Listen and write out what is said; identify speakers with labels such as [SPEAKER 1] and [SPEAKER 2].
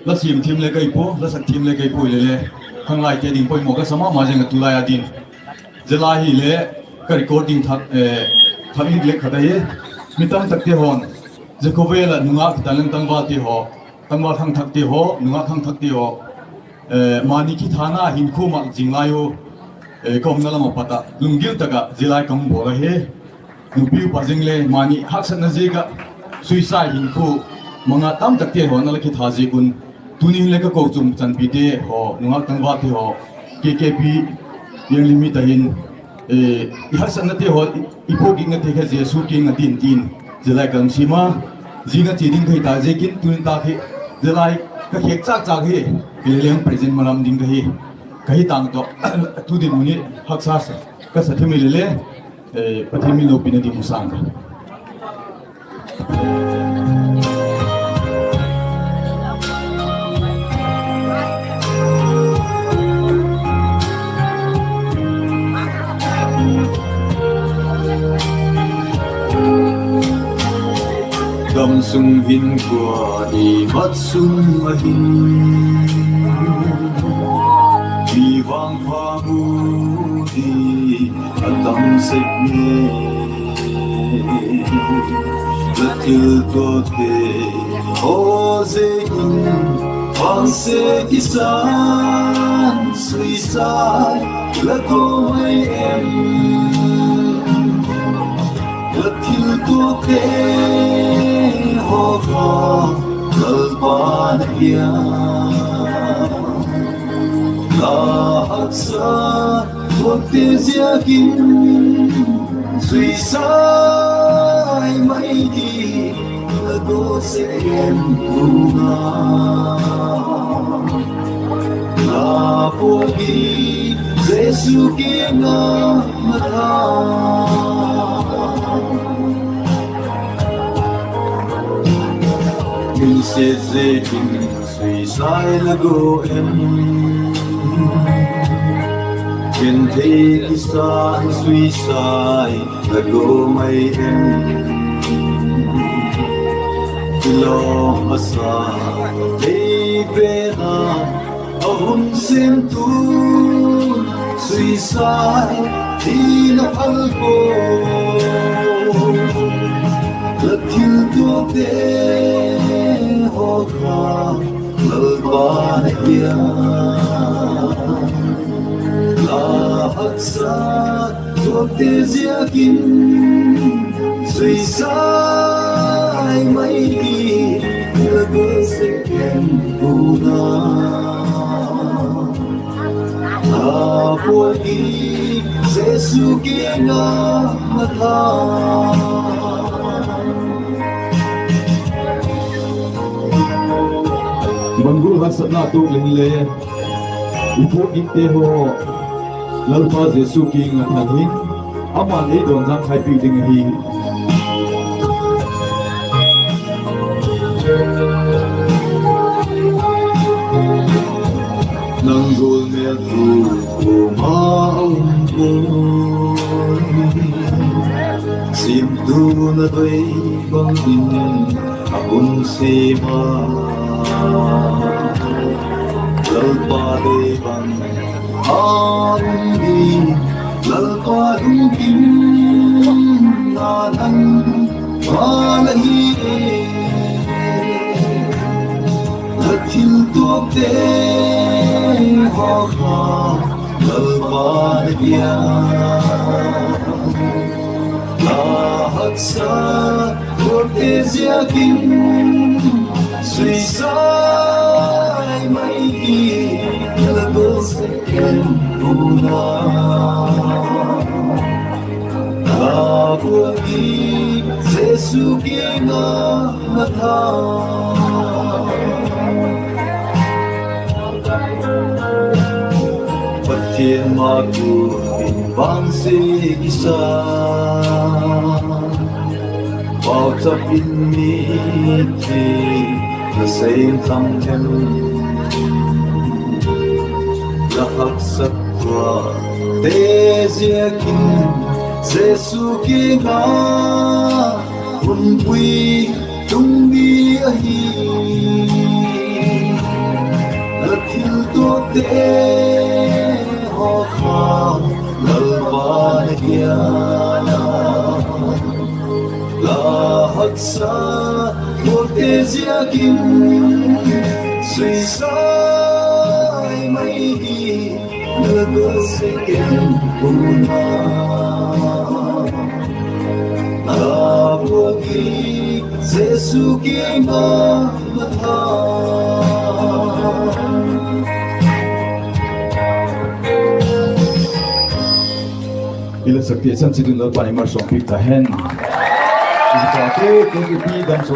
[SPEAKER 1] la sim thim le kai po la sak thim le kai po le khang lai te ding poi mo ka sama ma jeng tu lai adin zela hi le ka recording thak thak le khata ye mitam tak te hon jekovela nunga taleng tangwa ti ho tangwa khang thak ti ho nunga khang thak ti ho mani ki thana hin khu ma jinglayo kom na lama pata lungil taka zilai kam bola he nupi pajingle mani haksan na jega suicide hin khu manga tam tak te ho na la ki thaji kun tuning le ka ko chum chan pi te ho nunga tangwa ti ho kkp yang limit hin haksan na te ho ipo gi na te kha jesu ki na tin tin zilai kam sima jinga chiding khai ta je kin tun ta khi zilai ka khek chak chak he leleng present maram ding ka hi kahi tang to tu din muni haksa sa ka sa thimi lele pathimi lo pinadi musang gam sung hin kwa di mat sung ahin vi vang pha mu di adam sek ne la til to te o ze in vang se kisan sui sai la ko mai em la til to te ho fa kal pa ya la haksa wakti ziakin sui sai mai di lago se em bunga la pogi Jesu ki na mata min se zekin sui sai lago em Trên thế kisan suy sai là go mai em lo asa te pena ahum sem tu suy sai ti na alko la til tu te ho kha la ba ya haksa wakti ziakin sui sai mai di lago se em puna apogi Jesu ki na mata Bangul hasna tu le ipo inte ho lalpa Jesu ki ngathahin ama le don jang khai pi ding hi nang gol me tu ma ko sim tu na doi bang din akun se ma lalpa de bang Andi lalpa dungkin nanan malahi latil tuokte hokha lalpa dia la haksa tuokte ziakin sui sai mai ki lago se em puna apogi Jesu ki na mata patien ma tu bin vang se kisa bao chap in mi ti the same time la haksa kwa te ziakin Jesu ki na un pui tung bi a hi
[SPEAKER 2] te ho kha lal ban hiana la hat sa mo te zia kim suy sai mai đi nơ se ken una la bogi Jesu ki ma tha
[SPEAKER 1] ila sakti san sidun lo pani mar song pik ta hen ila ke pi dam so